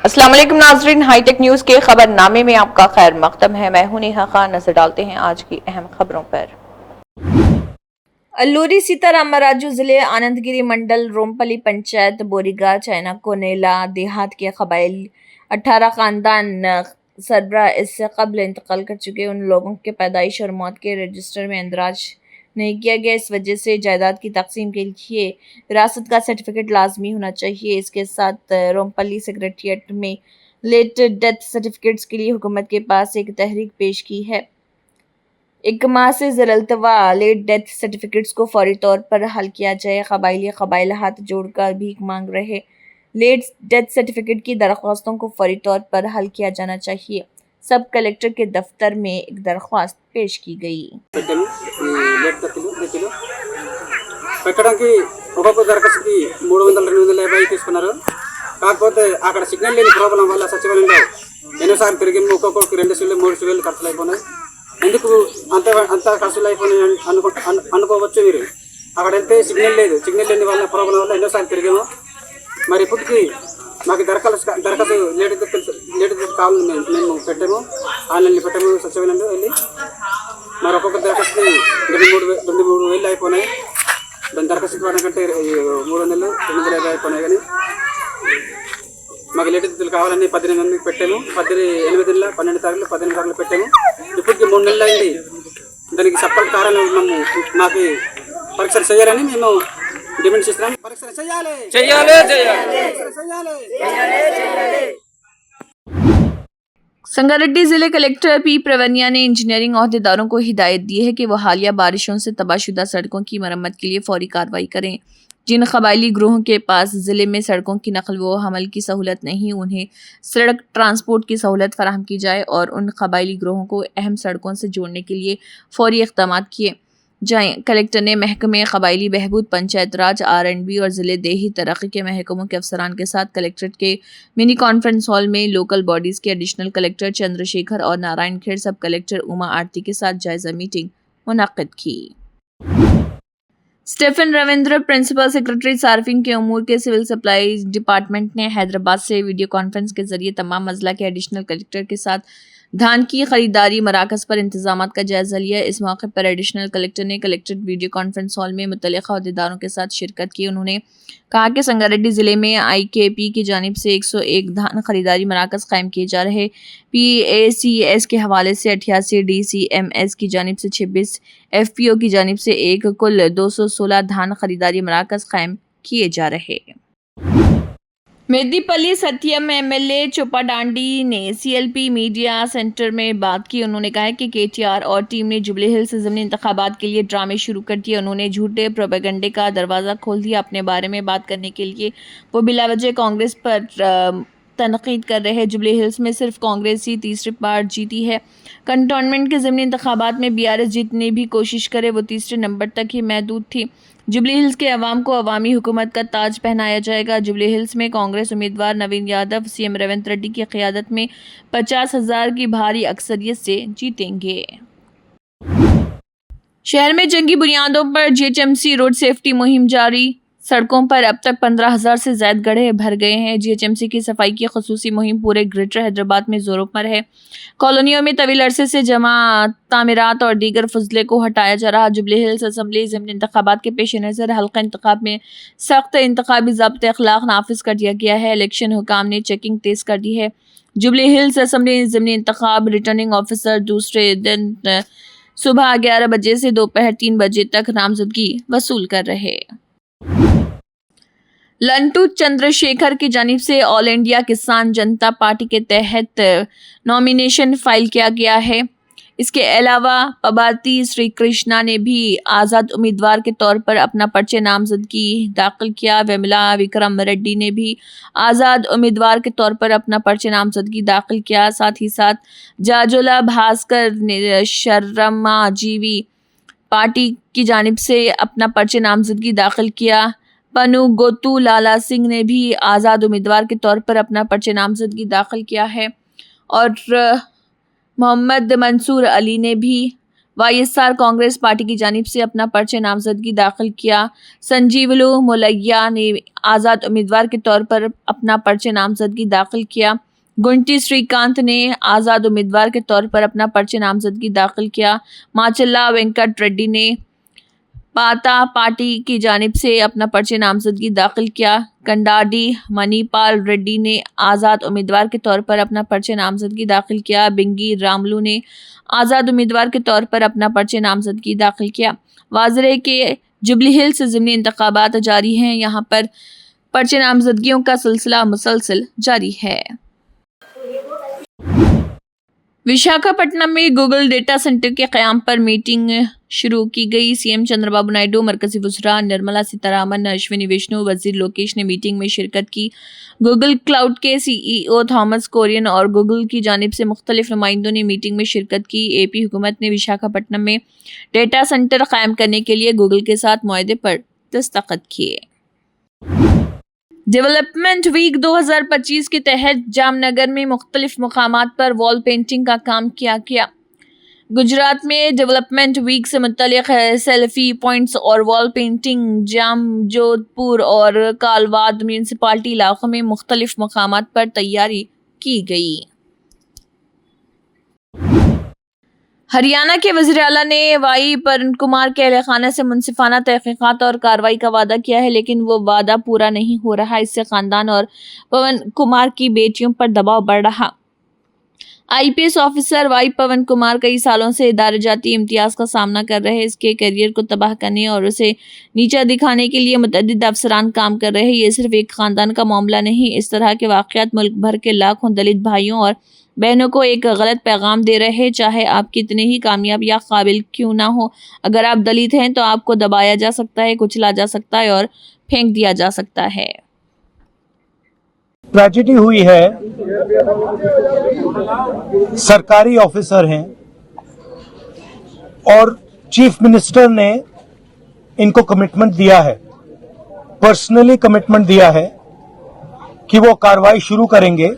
अस्सलाम वालेकुम नाजरीन, हाईटेक न्यूज के खबरनामे में आपका खैर मकदम है। मैं हूं नेहा खान। नजर डालते हैं आज की अहम खबरों पर। अल्लूरी सीतारामराजू जिले आनंदगिरी मंडल रोमपली पंचायत बोरीगा चाइना कोनेला देहात के कबाइल 18 खानदान सरबरा इससे कबल इंतकाल कर चुके उन लोगों के पैदाइश और मौत के रजिस्टर में इंदराज नहीं किया गया। इस वजह से जायदाद की तकसीम के लिए विरासत का सर्टिफिकेट लाजमी होना चाहिए। इसके साथ रोमपली सेक्रेटेरिएट में लेट डेथ सर्टिफिकेट्स के लिए हुकूमत के पास एक तहरीक पेश की है। एक माह से ज़रअल्तवा लेट डेथ सर्टिफिकेट्स को फौरी तौर पर हल किया जाए। कबाइल हाथ जोड़कर भीख मांग रहे लेट डेथ सर्टिफिकेट की दरख्वास्तों को फौरी तौर पर हल किया जाना चाहिए। सब कलेक्टर के दफ्तर में एक दरख्वास्त पेश की गई। పెట్టడానికి ఒక్కొక్క దరఖాస్తుకి 300-250 తీసుకున్నారు. కాకపోతే అక్కడ సిగ్నల్ లేని ప్రాబ్లం వల్ల సచివాలయంలో ఎన్నోసార్లు తిరిగి ఒక్కొక్కరికి 2,000 3,000 ఖర్చులు అయిపోయినాయి. ఎందుకు అంత ఖర్చులు అయిపోయినాయి అనుకోవచ్చు మీరు. అక్కడ వెళ్తే సిగ్నల్ లేదు, సిగ్నల్ లేని వల్ల ప్రాబ్లం వల్ల ఎన్నోసార్లు తిరిగాము. మరి ఇప్పటికీ మాకు దరఖాస్తు లేట్ కావాలని మేము పెట్టాము, ఆన్లైన్లో పెట్టాము సచివాలయంలో వెళ్ళి. మరి ఒక్కొక్క దరఖాస్తుని 2,000-3,000 అయిపోయినాయి. దాని దరఖాస్తు ఇవ్వడానికంటే 300-250 అయిపోయినాయి. కానీ మాకు లేట్ కావాలని 18 మందికి పెట్టాము. 8 నెలల 12 తారీఖులు 18 తారీఖులు పెట్టాము. ఇప్పటికి 3 నెలలు అయింది. దానికి సప్పటి కారణం మాకు పరీక్షలు చేయాలని మేము డిమాండ్ చేస్తున్నాం. పరీక్షలు చేయాలి. संगारेड्डी जिले कलेक्टर पी प्रवनिया ने इंजीनियरिंग ओहदेदारों को हिदायत दी है कि वो हालिया बारिशों से तबाहशुदा सड़कों की मरम्मत के लिए फौरी कार्रवाई करें। जिन कबायली ग्रोहों के पास जिले में सड़कों की नकल व हमल की सहूलत नहीं, उन्हें सड़क ट्रांसपोर्ट की सहूलत फराहम की जाए और उन कबायली ग्रोहों को अहम सड़कों से जोड़ने के लिए फौरी इक़दाम किए जाएँ। कलेक्टर ने महकमे कबायली बहबूद, पंचायत राज, R&B और ज़िले देही तरक्की के महकमों के अफसरान के साथ कलेक्ट्रेट के मिनी कॉन्फ्रेंस हॉल में लोकल बॉडीज़ के एडिशनल कलेक्टर चंद्रशेखर और नारायण खेड़, सब कलेक्टर उमा आरती के साथ जायज़ा मीटिंग मुनक़्क़िद की। स्टीफन रविंद्र, प्रिंसिपल सेक्रेटरी सार्फिन के उमूर के सिविल सप्लाई डिपार्टमेंट ने हैदराबाद से वीडियो कॉन्फ्रेंस के जरिए तमाम अजला के एडिशनल कलेक्टर के साथ धान की खरीदारी मराकज़ पर इंतजामात का जायजा लिया। इस मौके पर एडिशनल कलेक्टर ने कलेक्ट्रेट वीडियो कॉन्फ्रेंस हॉल में मुतल्लिक़ा अहदेदारों के साथ शिरकत की। उन्होंने कहा कि संगारेड्डी ज़िले में IKP की जानिब से 101 धान खरीदारी मराकज़ कायम किए जा रहे। PACS के हवाले से 88, DCMS की जानिब से 26, FPO की जानिब से 1, कुल 216 धान खरीदारी मराकज़ कायम किए जा रहे। मेदीपल्ली सत्यम MLA चोपाडांडी ने CLP मीडिया सेंटर में बात की। उन्होंने कहा कि KTR और टीम ने जुबली हिल्स ज़मीनी इंतखाबात के लिए ड्रामे शुरू कर दिए। उन्होंने झूठे प्रोपेगेंडे का दरवाज़ा खोल दिया। अपने बारे में बात करने के लिए वो बिलावजह कांग्रेस पर तनकीद कर रहे हैं। जुबली हिल्स में सिर्फ कांग्रेस ही तीसरी बार जीती है। कंटोनमेंट के ज़मीनी इंतखाबात में BRS जितनी भी कोशिश करे वो तीसरे नंबर तक ही महदूद थी। जुबली हिल्स के अवाम को अवामी हुकूमत का ताज पहनाया जाएगा। जुबली हिल्स में कांग्रेस उम्मीदवार नवीन यादव CM रेवंत रेड्डी की क़ियादत में 50,000 की भारी अक्सरियत से जीतेंगे। शहर में जंगी बुनियादों पर GHMC रोड सेफ्टी मुहिम जारी। सड़कों पर अब तक 15,000 से ज़ायद गड्ढे भर गए हैं। GHMC की सफाई की ख़ुसूसी मुहिम पूरे ग्रेटर हैदराबाद में ज़ोरों पर है। कॉलोनियों में तवील अरसे से जमा तामीरात और दीगर फजले को हटाया जा रहा। जुबली हिल्स असम्बली ज़मीनी इंतखाबात के पेश नज़र हल्का इंतखाब में सख्त इंतखाबी ज़ाब्ते अखलाक नाफिज कर दिया गया है। इलेक्शन हुकाम ने चेकिंग तेज़ कर दी है। जुबली हिल्स असम्बली ज़मीनी इंतखाब रिटर्निंग ऑफिसर दूसरे दिन सुबह 11 बजे से दोपहर 3 बजे तक नामजदगी वसूल कर रहे। लंटू चंद्रशेखर की जानिब से ऑल इंडिया किसान जनता पार्टी के तहत नॉमिनेशन फाइल किया गया है। इसके अलावा पबाती श्री कृष्णा ने भी आज़ाद उम्मीदवार के तौर पर अपना पर्चे नामजदगी दाखिल किया। वेमिला विक्रम रेड्डी ने भी आज़ाद उम्मीदवार के तौर पर अपना पर्चे नामजदगी दाखिल किया। साथ ही साथ जाजोला भास्कर ने शर्मा जीवी पार्टी की जानिब से अपना पर्चे नामजदगी दाखिल किया। पनु गोतू लाला सिंह ने भी आज़ाद उम्मीदवार के तौर पर अपना पर्चे नामजदगी दाखिल किया है और मोहम्मद मंसूर अली ने भी वाईएसआर कांग्रेस पार्टी की जानिब से अपना पर्चे नामजदगी दाखिल किया। संजीवलू मुलैया ने आज़ाद उम्मीदवार के तौर पर अपना पर्चे नामजदगी दाखिल किया। गुंटी श्रीकांत ने आज़ाद उम्मीदवार के तौर पर अपना पर्चे नामजदगी दाखिल किया। माचल्ला वेंकट रेड्डी ने पाता पार्टी की जानिब से अपना पर्चे नामजदगी दाखिल किया। कंडाडी मणिपाल रेड्डी ने आज़ाद उम्मीदवार के तौर पर अपना पर्चे नामजदगी दाखिल किया। बिंगी रामलू ने आज़ाद उम्मीदवार के तौर पर अपना पर्चे नामजदगी दाखिल किया। वाज़रे के जुबली हिल्स ज़िमनी इंतखाबात जारी हैं। यहाँ पर पर्चे नामजदगियों का सिलसिला मुसलसल जारी है। विशाखापट्टनम में गूगल डेटा सेंटर के क़याम पर मीटिंग शुरू की गई। सीएम चंद्रबाबू नायडू, मरकजी वज़रा निर्मला सीतारामन, अश्विनी वैष्णव, वजीर लोकेश ने मीटिंग में शिरकत की। गूगल क्लाउड के सीईओ थॉमस कोरियन और गूगल की जानिब से मुख्तलिफ नुमाइंदों ने मीटिंग में शिरकत की। एपी हुकूमत ने विशाखापट्टनम में डेटा सेंटर कायम करने के लिए गूगल के साथ मुआहदे पर दस्तखत किए। डेवलपमेंट वीक 2025 के तहत जामनगर में मुख्तलिफ मकामात पर वॉल पेंटिंग का काम किया गया। गुजरात में डेवलपमेंट वीक से मुतल्लिक़ सेल्फी पॉइंट्स और वॉल पेंटिंग जाम जोधपुर और कालवाद म्यूनसिपालिटी इलाकों में मुख्तलिफ मकामात पर तैयारी की गई। हरियाणा के वज़ीर आला ने वाई पवन कुमार के अहलखाना से मुनसिफाना तहक़ीक़ात और कार्रवाई का वादा किया है, लेकिन वो वादा पूरा नहीं हो रहा। इससे ख़ानदान और पवन कुमार की बेटियों पर दबाव बढ़ रहा। आईपीएस ऑफिसर वाई पवन कुमार कई सालों से इदारे जाती इम्तियाज़ का सामना कर रहे हैं। इसके करियर को तबाह करने और उसे नीचा दिखाने के लिए मुतअद्दिद अफसरान काम कर रहे हैं। ये सिर्फ एक ख़ानदान का मामला नहीं, इस तरह के वाक़यात मुल्क भर के लाखों दलित भाइयों और बहनों को एक गलत पैगाम दे रहे हैं। चाहे आप कितने ही कामयाब या काबिल क्यों ना हो, अगर आप दलित हैं तो आपको दबाया जा सकता है, कुचला जा सकता है और फेंक दिया जा सकता है। ट्रेजेडी हुई है, सरकारी ऑफिसर हैं और चीफ मिनिस्टर ने इनको कमिटमेंट दिया है, पर्सनली कमिटमेंट दिया है कि वो कार्रवाई शुरू करेंगे,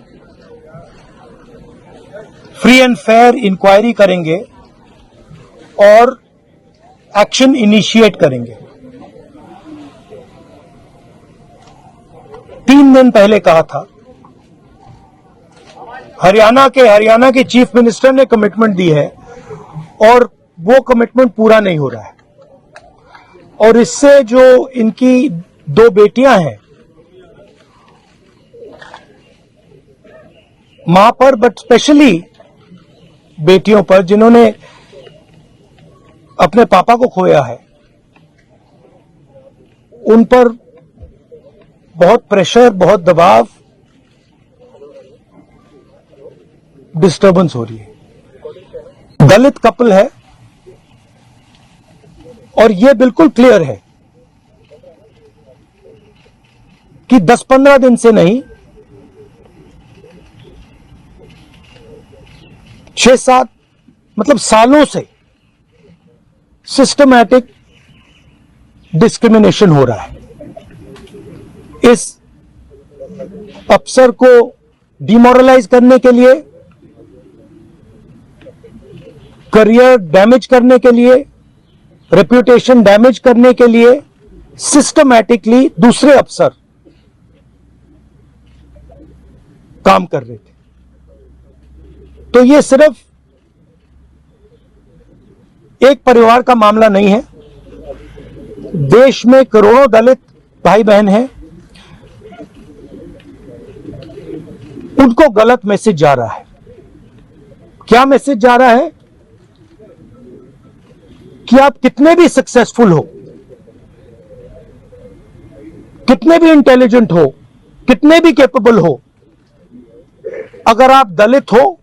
फ्री एंड फेयर इंक्वायरी करेंगे और एक्शन इनिशिएट करेंगे। 3 दिन पहले कहा था, हरियाणा के चीफ मिनिस्टर ने कमिटमेंट दी है और वो कमिटमेंट पूरा नहीं हो रहा है। और इससे जो इनकी 2 बेटियां हैं, मां पर, बट स्पेशली बेटियों पर जिन्होंने अपने पापा को खोया है, उन पर बहुत प्रेशर, बहुत दबाव, डिस्टर्बेंस हो रही है। दलित कपल है और यह बिल्कुल क्लियर है कि 10-15 दिन से नहीं, 6-7 मतलब सालों से सिस्टमैटिक डिस्क्रिमिनेशन हो रहा है। इस अफसर को डिमोरलाइज करने के लिए, करियर डैमेज करने के लिए, रेप्यूटेशन डैमेज करने के लिए सिस्टमैटिकली दूसरे अफसर काम कर रहे थे। तो ये सिर्फ एक परिवार का मामला नहीं है, देश में करोड़ों दलित भाई बहन हैं, उनको गलत मैसेज जा रहा है। क्या मैसेज जा रहा है? कि आप कितने भी सक्सेसफुल हो, कितने भी इंटेलिजेंट हो, कितने भी कैपेबल हो, अगर आप दलित हो,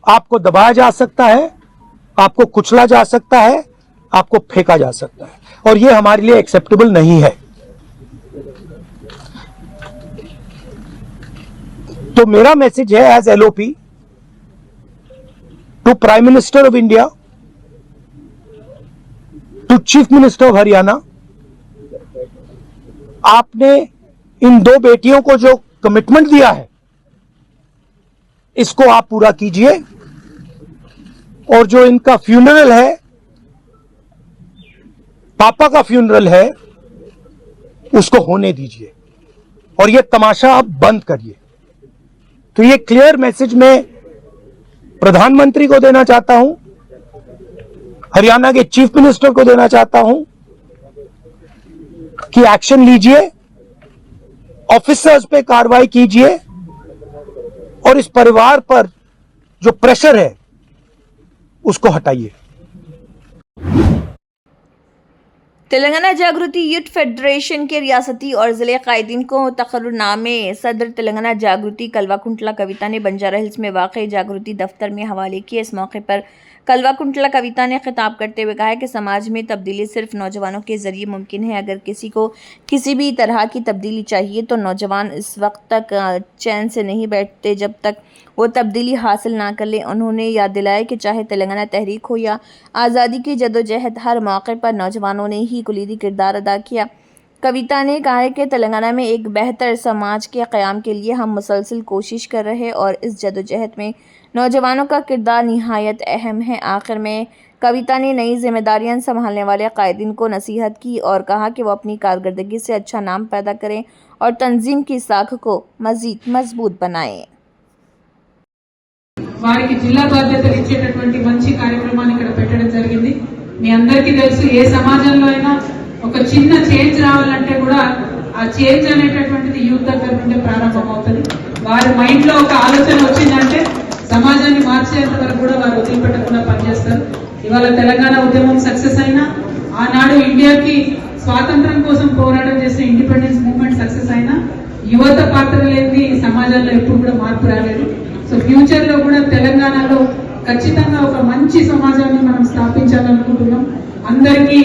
आपको दबाया जा सकता है, आपको कुचला जा सकता है, आपको फेंका जा सकता है, और यह हमारे लिए एक्सेप्टेबल नहीं है। तो मेरा मैसेज है as LOP to Prime Minister of India, to Chief Minister of Haryana, आपने इन 2 बेटियों को जो कमिटमेंट दिया है, इसको आप पूरा कीजिए और जो इनका फ्यूनरल है, पापा का फ्यूनरल है, उसको होने दीजिए और ये तमाशा आप बंद करिए। तो ये क्लियर मैसेज मैं प्रधानमंत्री को देना चाहता हूं, हरियाणा के चीफ मिनिस्टर को देना चाहता हूं कि एक्शन लीजिए, ऑफिसर्स पे कार्रवाई कीजिए और इस परिवार पर जो प्रेशर है उसको हटाइए। तेलंगाना जागृति यूथ फेडरेशन के रियासती और जिले कायदीन को तकर्रुरनामे सदर तेलंगाना जागृति कलवाकुंटला कविता ने बंजारा हिल्स में वाक़ जागृति दफ्तर में हवाले किए। इस मौके पर कलवाकुंटला कविता ने खिताब करते हुए कहा कि समाज में तब्दीली सिर्फ नौजवानों के जरिए मुमकिन है। अगर किसी को किसी भी तरह की तब्दीली चाहिए तो नौजवान इस वक्त तक चैन से नहीं बैठते जब तक वो तब्दीली हासिल ना कर ले। उन्होंने याद दिलाया कि चाहे तेलंगाना तहरीक हो या आज़ादी की जदोजहद, हर मौके पर नौजवानों ने ही कुलीदी किरदार अदा किया। कविता ने कहा है कि तेलंगाना में एक बेहतर समाज के क़याम के लिए हम मुसलसल कोशिश कर रहे हैं और इस जदोजहद में नौजवानों का किरदार निहायत अहम है। आखिर में कविता ने नई जिम्मेदारियां संभालने वाले कायदीन को नसीहत की और कहा कि वो अपनी कारकर्दगी से अच्छा नाम पैदा करें और तंजीम की साख को मज़ीद मजबूत बनाएं। వారికి జిల్లా బాధ్యతలు ఇచ్చేటటువంటి మంచి కార్యక్రమాన్ని ఇక్కడ పెట్టడం జరిగింది। మీ అందరికీ తెలుసు ఏ సమాజంలో అయినా ఒక చిన్న చేంజ్ రావాలంటే కూడా ఆ చేంజ్ అనేటటువంటిది యూత్ దగ్గర నుండి ప్రారంభమవుతుంది। వారి మైండ్ లో ఒక ఆలోచన వచ్చిందంటే సమాజాన్ని మార్చేంత వరకు కూడా వారు వదిలిపెట్టకుండా పనిచేస్తారు। ఇవాళ తెలంగాణ ఉద్యమం సక్సెస్ అయినా, ఆనాడు ఇండియాకి స్వాతంత్రం కోసం పోరాటం చేసిన ఇండిపెండెన్స్ మూవ్మెంట్ సక్సెస్ అయినా యువత పాత్ర లేని సమాజంలో ఎప్పుడు కూడా మార్పు రాలేదు। సో ఫ్యూచర్ లో కూడా తెలంగాణలో ఖచ్చితంగా ఒక మంచి సమాజాన్ని మనం స్థాపించాలనుకుంటున్నాం। అందరికీ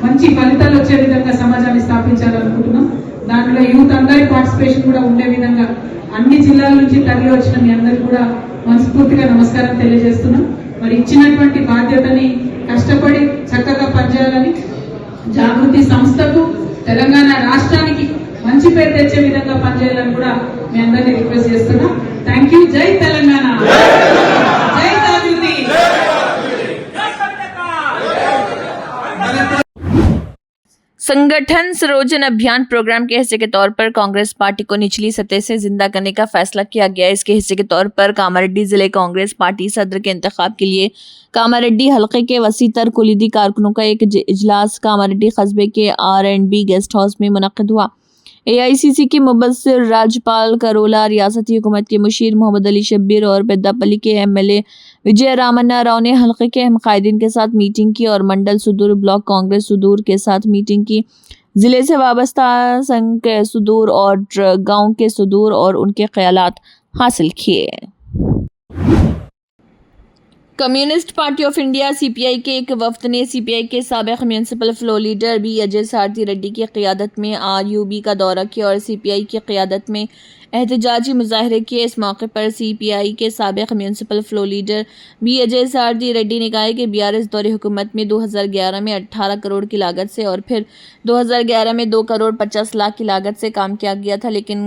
మంచి ఫలితాలు వచ్చే విధంగా సమాజాన్ని స్థాపించాలనుకుంటున్నాం। దాంట్లో యూత్ అందరి పార్టిసిపేషన్ కూడా ఉండే విధంగా అన్ని జిల్లాల నుంచి తరలి వచ్చిన మీ అందరికీ కూడా మనస్ఫూర్తిగా నమస్కారం తెలియజేస్తున్నాం। మరి ఇచ్చినటువంటి బాధ్యతని కష్టపడి చక్కగా పనిచేయాలని జాగృతి సంస్థకు తెలంగాణ రాష్ట్రానికి మంచి పేరు తెచ్చే విధంగా పనిచేయాలని కూడా మీ అందరినీ రిక్వెస్ట్ చేస్తున్నాం। Thank you. జై తెలంగాణ, జై జాగృతి। संगठन सरोजन अभियान प्रोग्राम के हिस्से के तौर पर कांग्रेस पार्टी को निचली सतह से जिंदा करने का फैसला किया गया। इसके हिस्से के तौर पर कामारेड्डी जिले कांग्रेस पार्टी सदर के इंतखाब के लिए कामारेड्डी हलके के वसीतर कुलीदी कारकुनों का एक इजलास कामारेड्डी कस्बे के R&B गेस्ट हाउस में मुनक्किद हुआ। AICC के मुबस्सिर राजपाल करोला, रियासती हुकूमत के मुशीर मोहम्मद अली शब्बीर और पेद्दापल्ली के MLA विजय रामन्ना राव ने हल्के के अहम कायदीन के साथ मीटिंग की और मंडल सुदूर ब्लॉक कांग्रेस सुदूर के साथ मीटिंग की। जिले से वाबस्ता संघ के सुदूर और गांव के सुदूर और उनके ख्यालात हासिल किए। Communist party of India CPI के एक वफ्द ने CPI के साबिक municipal flow leader B Ajay सारथी रेड्डी की क़ियादत में RUB का दौरा किया और CPI की क़ियादत में एहतजाजी मुजाहरे किए। इस मौके पर CPI के साबिक municipal flow leader B Ajay सारथी रेड्डी ने कहा कि BRS दौरे हुकूमत में 2011 में 18 करोड़ की लागत से और फिर 2011 में 2 करोड़ 50 लाख की लागत से काम किया गया था, लेकिन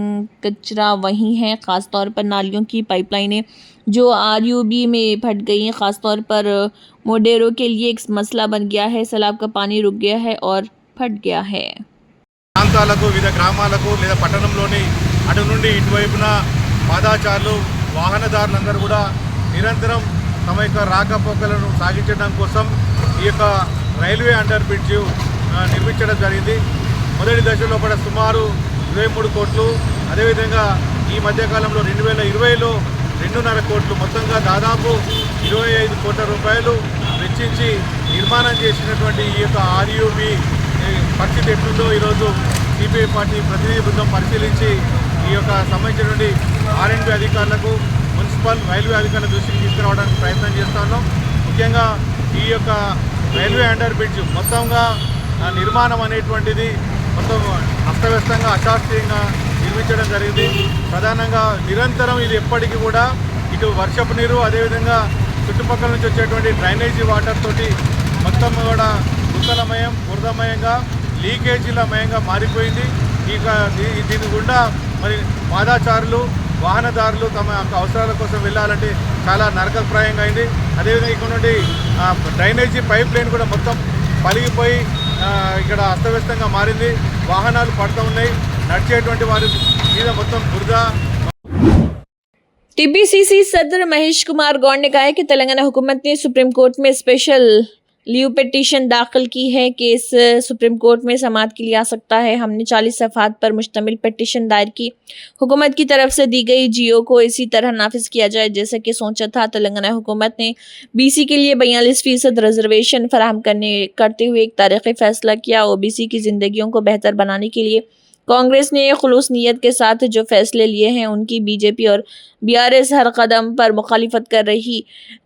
कचरा वहीं है। ख़ासतौर पर नालियों की पाइपलाइनें जो RUB में फट गई हैं, ख़ासतौर पर मोडेरो के लिए एक मसला बन गया है। सैलाब का पानी रुक गया है और फट गया है। ప్రాంతాలకు వివిధ గ్రామాలకు లేదా పట్టణంలోని అటు నుండి ఇటువైపున పాదాచారులు వాహనదారులందరూ కూడా నిరంతరం తమ యొక్క రాకపోకలను సాగించడం కోసం ఈ యొక్క రైల్వే అండర్ బ్రిడ్జ్ నిర్మించడం జరిగింది। మొదటి దశలో కూడా సుమారు 23 కోట్లు, అదేవిధంగా ఈ మధ్యకాలంలో 2020లో 2.5 కోట్లు, మొత్తంగా దాదాపు 25 కోట్ల రూపాయలు వెచ్చించి నిర్మాణం చేసినటువంటి ఈ యొక్క RUB పరిస్థితి ఎట్లుందో ఈరోజు CPI పార్టీ ప్రతినిధి బృందం పరిశీలించి ఈ యొక్క సంబంధించినటువంటి R&B అధికారులకు, మున్సిపల్ రైల్వే అధికారుల దృష్టికి తీసుకురావడానికి ప్రయత్నం చేస్తా ఉన్నాం। ముఖ్యంగా ఈ యొక్క రైల్వే అండర్ బ్రిడ్జ్ మొత్తంగా నిర్మాణం అనేటువంటిది మొత్తం అస్తవ్యస్తంగా అశాస్త్రీయంగా నిర్మించడం జరిగింది। ప్రధానంగా నిరంతరం ఇది ఎప్పటికీ కూడా ఇటు వర్షపు నీరు, అదేవిధంగా చుట్టుపక్కల నుంచి వచ్చేటువంటి డ్రైనేజీ వాటర్ తోటి మొత్తం కూడా గుంతలమయం, బురదమయంగా, లీకేజీలమయంగా మారిపోయింది। ఇక దీని గుండా మరి పాదాచారులు, వాహనదారులు తమ అవసరాల కోసం వెళ్ళాలంటే చాలా నరకప్రాయంగా అయింది। అదేవిధంగా ఇక్కడ డ్రైనేజీ పైప్ లైన్ కూడా మొత్తం పలిగిపోయి ఇక్కడ అస్తవ్యస్తంగా మారింది. వాహనాలు పడుతూ ఉన్నాయి, నడిచేటువంటి వారి మీద మొత్తం బురద. टीपीसीसी सदर महेश कुमार गौड़ ने कहा है कि तेलंगाना हुकूमत ने सुप्रीम कोर्ट में स्पेशल लीव पिटीशन दाखिल की है। केस सुप्रीम कोर्ट में समाअत के लिए आ सकता है। हमने 40 सफ़हात पर मुश्तमिल पिटीशन दायर की। हुकूमत की तरफ से दी गई जीओ को इसी तरह नाफिज किया जाए जैसा कि सोचा था। तेलंगाना हुकूमत ने बीसी के लिए 42% रिजर्वेशन फराहम करते हुए एक तारीखी फैसला किया। ओबीसी की जिंदगियों को बेहतर बनाने के लिए कांग्रेस ने खुलूस नीयत के साथ जो फैसले लिए हैं उनकी बीजेपी और बीआरएस हर कदम पर मुखालिफत कर रही।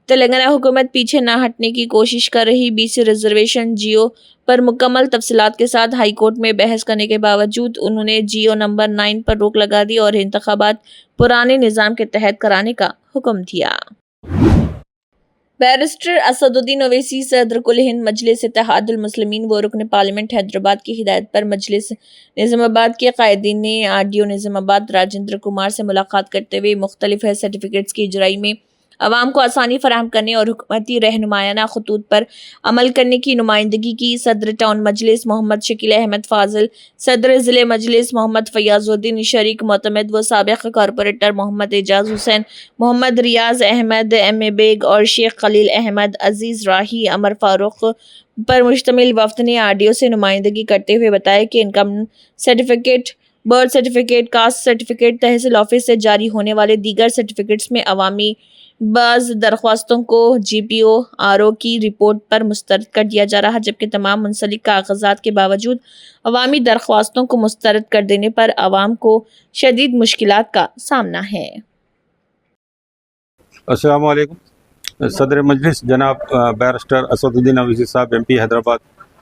तेलंगाना हुकूमत पीछे ना हटने की कोशिश कर रही। बीसी रिजर्वेशन जीओ पर मुकम्मल तफसीलात के साथ हाई कोर्ट में बहस करने के बावजूद उन्होंने जीओ नंबर 9 पर रोक लगा दी और इंतखाबात पुराने निज़ाम के तहत कराने का हुक्म दिया। बैरिस्टर असदुद्दीन ओवैसी सदर कुल हिंद मजलिस इत्तेहादुल मुस्लिमीन व रुकन पार्लियामेंट हैदराबाद की हिदायत पर मजलिस निज़ामाबाद के कायदीन ने आरडीओ निज़ामाबाद राजेंद्र कुमार से मुलाकात करते हुए मुख्तलिफ सर्टिफिकेट्स की इजराई में अवाम को आसानी फराहम करने और हुकूमती रहनुमायाना खतूत पर अमल करने की नुमाइंदगी की। सदर टाउन मजलिस मोहम्मद शकील अहमद फाजिल, सदर ज़िले मजलिस मोहम्मद फयाजुद्दीन शरीक मोतमद व साबिक़ corporator Mohammed Ejaz Hussain, Mohammed Riyaz Ahmed, M A Baig और शेख खलील अहमद, अजीज़ राही, अमर फारूक पर मुश्तमिल वफ्द ने आरडीओ से नुमाइंदगी करते हुए बताया कि income certificate, birth certificate, caste certificate, tehsil office से जारी होने वाले दीगर सर्टिफिकेट्स में अवामी बाज़ दरख्वास्तों को जीपीओ आरओ की रिपोर्ट पर मुस्तरद कर दिया जा रहा, जबकि तमाम मुंसलिक कागजात के बावजूद अवामी दरख्वास्तों को मुस्तरद कर देने पर अवाम को शदीद मुश्किलात का सामना है। अस्सलाम वालेकुम। सदर मजलिस जनाब बैरिस्टर असदुद्दीन ओवैसी साहब एमपी हैदराबाद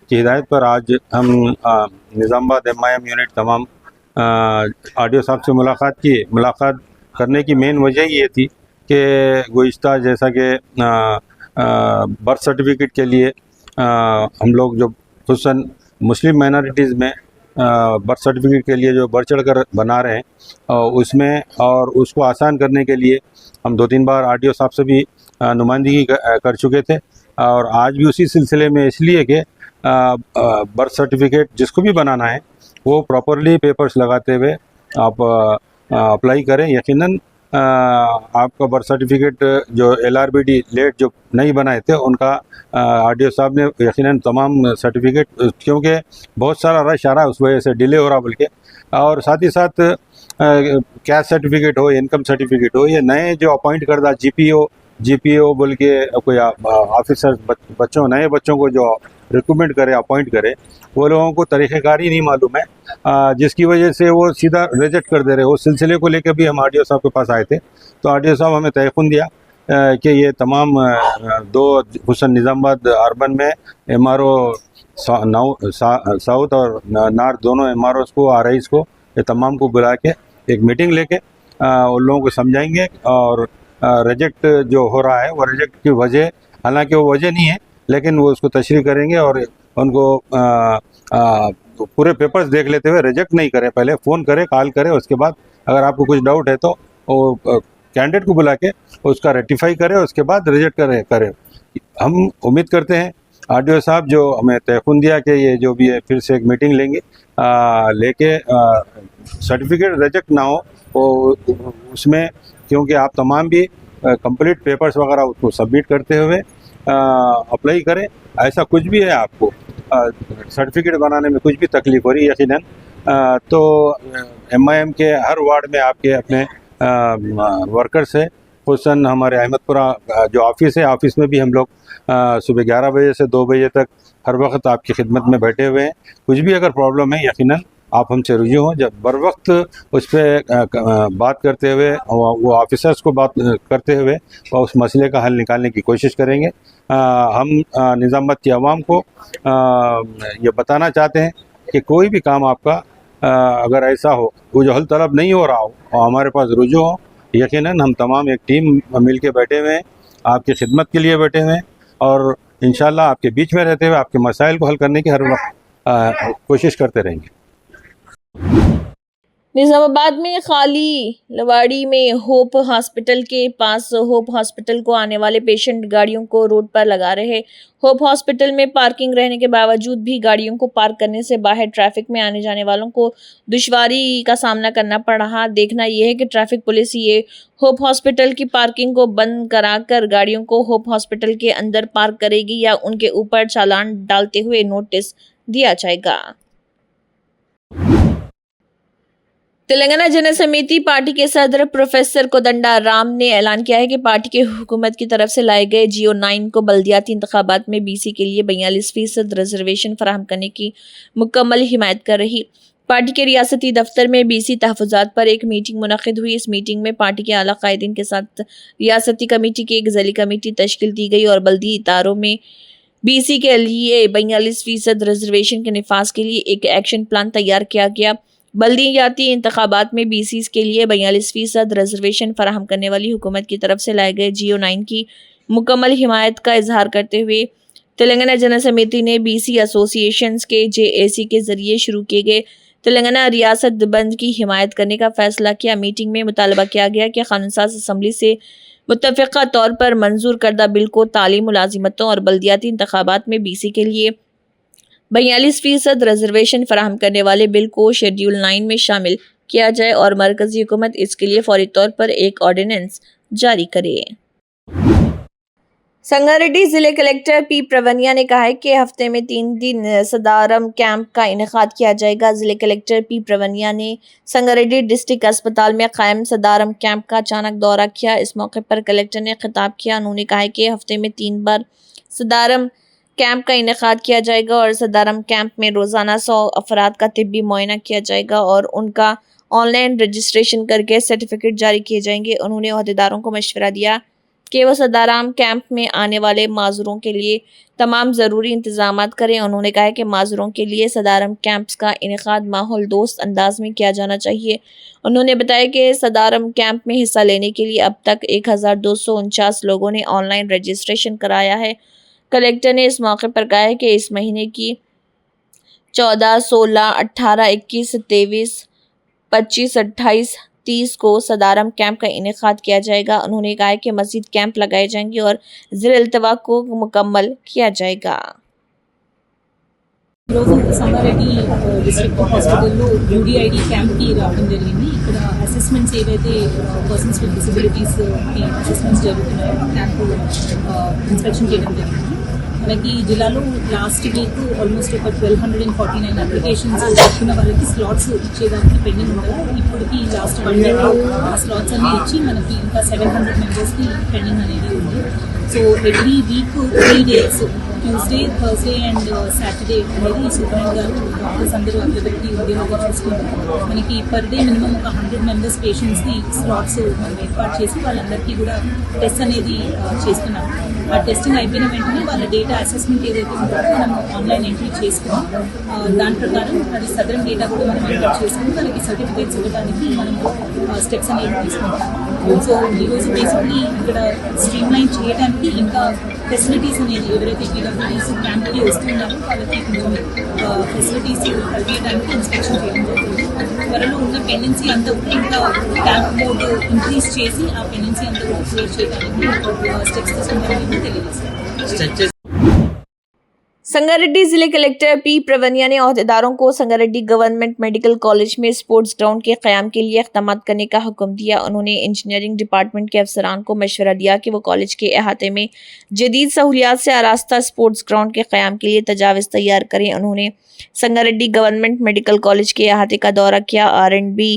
की हिदायत पर आज हम निज़ामाबाद MIM यूनिट तमाम आरडीओ साहब से मुलाकात किए। मुलाकात करने की मेन वजह ये थी कि गुज़िश्ता जैसा कि बर्थ सर्टिफिकेट के लिए हम लोग जो खुसूसन मुस्लिम माइनॉरिटीज़ में बर्थ सर्टिफिकेट के लिए जो बढ़ चढ़ कर बना रहे हैं उसमें और उसको आसान करने के लिए हम 2-3 बार आरडीओ साहब से भी नुमाइंदगी कर चुके थे और आज भी उसी सिलसिले में, इसलिए कि बर्थ सर्टिफिकेट जिसको भी बनाना है वो प्रॉपरली पेपर्स लगाते हुए आप अप्लाई करें। यकीनन आपका बर्थ सर्टिफिकेट जो LRBD लेट जो नहीं बनाए थे उनका आरडीओ साहब ने यकीनन तमाम सर्टिफिकेट, क्योंकि बहुत सारा रश आ रहा है उस वजह से डिले हो रहा, बल्कि और साथ ही साथ कैस्ट सर्टिफिकेट हो, इनकम सर्टिफिकेट हो, ये नए जो अपॉइंट करदा जीपीओ बोल के कोई ऑफिसर बच्चों नए बच्चों को जो रिक्रूटमेंट करे, अपॉइंट करे, वो लोगों को तरीक़ेकार ही नहीं मालूम है, जिसकी वजह से वो सीधा रिजेक्ट कर दे रहे। उस सिलसिले को लेकर भी हम आरडीओ साहब के पास आए थे, तो आरडीओ साहब हमें तयक़ुन दिया कि ये तमाम 2 हुसन निज़ामाबाद अर्बन में MRO साउथ और नॉर्थ दोनों MROs को, RIs को, ये तमाम को बुला के एक मीटिंग लेके उन लोगों को समझाएंगे और रिजेक्ट जो हो रहा है वो रिजेक्ट की वजह, हालांकि वो वजह नहीं है, लेकिन वो उसको तशरीह करेंगे और उनको पूरे पेपर्स देख लेते हुए रिजेक्ट नहीं करें, पहले फ़ोन करें, कॉल करें, उसके बाद अगर आपको कुछ डाउट है तो वो कैंडिडेट को बुला के उसका रेक्टिफाई करें, उसके बाद रिजेक्ट करें। हम उम्मीद करते हैं आरडीओ साहब जो हमें तयक़ुन दिया कि ये जो भी है फिर से एक मीटिंग लेंगे, लेके सर्टिफिकेट रिजेक्ट ना हो वो उसमें, क्योंकि आप तमाम भी कंप्लीट पेपर्स वगैरह उसको सबमिट करते हुए अप्लाई करें। ऐसा कुछ भी है आपको सर्टिफिकेट बनाने में कुछ भी तकलीफ हो रही है यकीनन तो MIM के हर वार्ड में आपके अपने वर्कर्स है, खुसूसन हमारे अहमदपुरा जो ऑफिस है, ऑफिस में भी हम लोग सुबह 11 बजे से 2 बजे तक हर वक्त आपकी खिदमत में बैठे हुए हैं। कुछ भी अगर प्रॉब्लम है यकीनन आप हमसे रुजू हों, जब बर वक्त उस पर बात करते हुए वो ऑफिसर्स को बात करते हुए और उस मसले का हल निकालने की कोशिश करेंगे। हम निज़ामाबाद की आवाम को ये बताना चाहते हैं कि कोई भी काम आपका अगर ऐसा हो वो जो हल तलब नहीं हो रहा हो और हमारे पास रुजू हो, यकीनन हम तमाम एक टीम मिल के बैठे हुए हैं, आपकी खिदमत के लिए बैठे हुए हैं और इंशाल्लाह आपके बीच में रहते हुए आपके मसाइल को हल करने की हर वक्त कोशिश करते रहेंगे। निजामाबाद में खाली लवाड़ी में होप हॉस्पिटल के पास होप हॉस्पिटल को आने वाले पेशेंट गाड़ियों को रोड पर लगा रहे। होप हॉस्पिटल में पार्किंग रहने के बावजूद भी गाड़ियों को पार्क करने से बाहर ट्रैफिक में आने जाने वालों को दुश्वारी का सामना करना पड़ रहा। देखना यह है कि ट्रैफिक पुलिस ये होप हॉस्पिटल की पार्किंग को बंद कराकर गाड़ियों को होप हॉस्पिटल के अंदर पार्क करेगी या उनके ऊपर चालान डालते हुए नोटिस दिया जाएगा। तेलंगाना जन समिति पार्टी के सदर प्रोफेसर कोदंडा राम ने ऐलान किया है कि पार्टी के हुकूमत की तरफ से लाए गए जियो 9 को बल्दियाती इंतखाबात में बीसी के लिए 42% रिजर्वेशन फराहम करने की मुकम्मल हिमायत कर रही। पार्टी के रियासती दफ्तर में बीसी तहफ़्फ़ुज़ात पर एक मीटिंग मुनक़िद हुई। इस मीटिंग में पार्टी के आला कायदीन के साथ रियासती कमेटी की एक ज़ैली कमेटी तश्कील दी गई और बल्दी इदारों में बीसी के लिए 42% रिजर्वेशन के निफाज के लिए एक एक्शन प्लान तैयार किया गया। बल्दियाती इंतखाबात में बीसीज के लिए 42% रिजर्वेशन फराहम करने वाली हुकूमत की तरफ से लाए गए जियो 9 की मुकम्मल हिमायत का इजहार करते हुए तेलंगाना जन समिति ने बीसी एसोसिएशंस के जेएसी के जरिए शुरू किए गए तेलंगाना रियासत बंद की हिमायत करने का फैसला किया। मीटिंग में मुतालबा किया गया कि कानून-साज़ असम्बली से मुत्तफ़िक़ा तौर पर मंजूर करदा बिल को तालीम, मुलाजिमतों और बल्दियाती इंतखाबात में बीसी के लिए 42% रिजर्वेशन फराहम करने वाले बिल को शेड्यूल 9 में शामिल किया जाए और मरकजी हुकूमत इसके लिए फौरी तौर पर एक ऑर्डिनेंस जारी करे। संगारेड्डी जिले कलेक्टर पी प्रवनिया ने कहा है कि हफ्ते में 3 दिन सदारम कैंप का इनेकाद किया जाएगा। जिले कलेक्टर पी प्रवनिया ने संगारेड्डी डिस्ट्रिक्ट अस्पताल में कायम सदारम कैंप का अचानक दौरा किया। इस मौके पर कलेक्टर ने खिताब किया। उन्होंने कहा कि हफ्ते में 3 बार सदारम कैंप का इनेकाद किया जाएगा और सदारम कैंप में रोज़ाना 100 अफराद का तिब्बी मुआयना किया जाएगा और उनका ऑनलाइन रजिस्ट्रेशन करके सर्टिफिकेट जारी किए जाएंगे। उन्होंने अहदेदारों को मशवरा दिया कि वह सदारम कैंप में आने वाले माजूरों के लिए तमाम ज़रूरी इंतजामात करें। उन्होंने कहा कि माजूरों के लिए सदारम कैंप्स का इनेकाद माहौल दोस्त अंदाज में किया जाना चाहिए। उन्होंने बताया कि सदारम कैंप में हिस्सा लेने के लिए अब तक 1249 लोगों ने ऑनलाइन रजिस्ट्रेशन कराया है। कलेक्टर ने इस मौके पर कहा है कि इस महीने की 14, 16, 18, 21, 23, 25, 28, 30 को सदारम कैंप का इनेकाद किया जाएगा। उन्होंने कहा कि मज़ीद कैंप लगाए जाएंगे और ज़िर-इल्तिवा को मुकम्मल किया जाएगा। ఈరోజు సంగారెడ్డి డిస్ట్రిక్ట్ హాస్పిటల్లో యూడిఐడి క్యాంప్కి రావడం జరిగింది. ఇక్కడ అసెస్మెంట్స్ ఏవైతే పర్సన్స్ విత్ డిసబిలిటీస్కి అసెస్మెంట్స్ జరుగుతున్నాయో ఆ క్యాంపు ఇన్స్పెక్షన్ చేయడం జరిగింది. మనకి జిల్లాలో లాస్ట్ వీక్ ఆల్మోస్ట్ ఒక 1249 అప్లికేషన్స్ వచ్చిన వాళ్ళకి స్లాట్స్ ఇచ్చేదానికి పెండింగ్ ఉండగా ఇప్పటికి లాస్ట్ 1 వీక్ ఆ స్లాట్స్ అన్ని ఇచ్చి మనకి ఇంకా 700 మెంబర్స్కి పెండింగ్ అనేది ఉంది. So every week 3 days Tuesday, Thursday and Saturday అనేది సూపరింటెండెంట్ గారు డాక్టర్స్ అందరూ అవైలబిలిటీ ఉండేలాగా చూసుకుంటారు. మనకి పర్ డే మినిమం ఒక 100 మెంబర్స్ పేషెంట్స్కి స్లాట్స్ మనం ఏర్పాటు చేసి వాళ్ళందరికీ కూడా టెస్ట్ అనేది చేస్తున్నాం. ఆ టెస్టింగ్ అయిపోయిన వెంటనే వాళ్ళ డేటా అసెస్మెంట్ ఏదైతే ఉంటుందో మనం ఆన్లైన్ ఎంట్రీ చేసుకున్నాం. దాని ప్రకారం అది సదరం డేటా కూడా మనం ఎంటర్ చేసుకుని వాళ్ళకి సర్టిఫికేట్స్ ఇవ్వడానికి మనం స్టెప్స్ అనేవి తీసుకుంటాం. సో ఈరోజు బేసిక్లీ ఇక్కడ స్ట్రీమ్ లైన్ చేయడానికి ఇంకా ఫెసిలిటీస్ అనేది ఎవరైతే పీడబ్ల్యూడీస్ క్యాంప్కి వస్తున్నారో వాళ్ళకి కొంచెం ఫెసిలిటీస్ కలిగేయడానికి ఇన్స్పెక్షన్ చేయడం జరుగుతుంది. త్వరలో ఉన్న పెండెన్సీ అంతా కూడా ఇంకా క్యాంప్ మోడ్ ఇంక్రీజ్ చేసి ఆ పెండెన్సీ అంతా కూడా క్లియర్ చేయడానికి స్టెప్స్ తీసుకుంటామని తెలియజేస్తారు. संगारेड्डी जिले कलेक्टर पी प्रवनिया ने अहदेदारों को संगारेड्डी गवर्नमेंट मेडिकल कॉलेज में स्पोर्ट्स ग्राउंड के क़याम के लिए इक़दाम करने का हुक्म दिया। उन्होंने इंजीनियरिंग डिपार्टमेंट के अफसरान को मशवरा दिया कि वो कॉलेज के अहाते में जदीद सहूलियात से आरास्ता स्पोर्ट्स ग्राउंड के क़याम के लिए तजावीज़ तैयार करें। उन्होंने संगारेड्डी गवर्नमेंट मेडिकल कॉलेज के अहाते का दौरा किया। R&B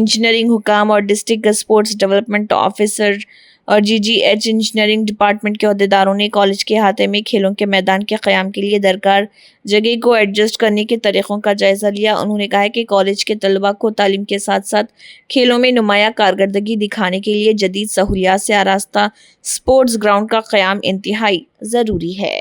इंजीनियरिंग हुकाम और डिस्ट्रिक्ट स्पोर्ट्स डेवलपमेंट ऑफिसर और GGH इंजीनियरिंग डिपार्टमेंट के अहदेदारों ने कॉलेज के अहाते में खेलों के मैदान के क़याम के लिए दरकार जगह को एडजस्ट करने के तरीक़ों का जायज़ा लिया। उन्होंने कहा कि कॉलेज के तलबा को तालीम के साथ साथ खेलों में नुमाया कारकर्दगी दिखाने के लिए जदीद सहूलियात से आरास्ता स्पोर्ट्स ग्राउंड का क़याम इंतहाई ज़रूरी है।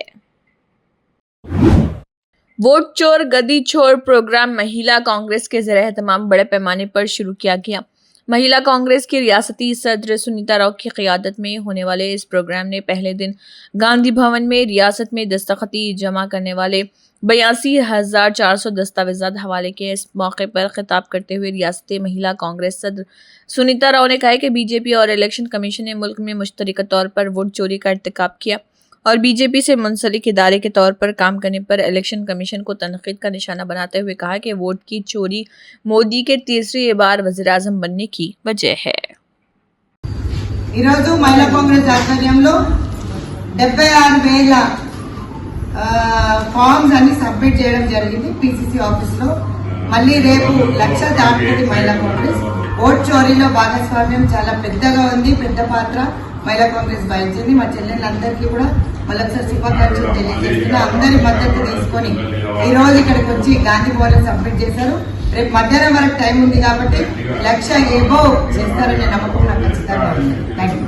वोट चोर गदी छोड़ प्रोग्राम महिला कांग्रेस के ज़रिए तमाम बड़े पैमाने पर शुरू किया गया। महिला कांग्रेस की रियासती सदर सुनीता राव की क़ियादत में होने वाले इस प्रोग्राम ने पहले दिन गांधी भवन में रियासत में दस्तखती जमा करने वाले 82,400 दस्तावेजात हवाले किए। इस मौके पर खिताब करते हुए रियासती महिला कांग्रेस सदर सुनीता राव ने कहा कि बीजेपी और इलेक्शन कमीशन ने मुल्क में मुश्तरका तौर पर वोट चोरी का इर्तिकाब किया और बीजेपी से मुंसलिक इदारे के तौर पर काम करने पर इलेक्शन कमीशन को तनकीद का निशाना बनाते हुए कहा कि वोट की चोरी मोदी के तीसरी बार वज़ीर-ए-आज़म बनने की वजह है। ఈరోజు మహిళా కాంగ్రెస్ ఆధ్వర్యంలో 76,000 ఫామ్స్ అన్ని సబ్మిట్ చేయడం జరిగింది పీసీసీ ఆఫీస్ లో. మళ్ళీ రేపు 1,00,000 దాటుతుంది మహిళా కాంగ్రెస్. ఓట్ చోరీలో భాగస్వామ్యం చాలా పెద్దగా ఉంది, పెద్ద పాత్ర మహిళా కాంగ్రెస్ వహించింది. మా చెల్లెళ్ళందరికీ కూడా మళ్ళొకసారి శుభాకాంక్షలు తెలియజేస్తున్నా. అందరి మద్దతు తీసుకొని ఈ రోజు ఇక్కడికి వచ్చి గాంధీ భవన్ సబ్మిట్ చేశారు. రేపు మధ్యాహ్నం వరకు టైం ఉంది కాబట్టి 1,00,000 ఎబోవ్ చేస్తారనే నమ్మకం నాకు ఖచ్చితంగా ఉంది. Thank you.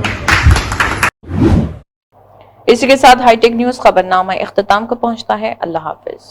इसी के साथ हाईटेक न्यूज खबरनामा इख्तिताम को पहुंचता है। अल्लाह हाफिज।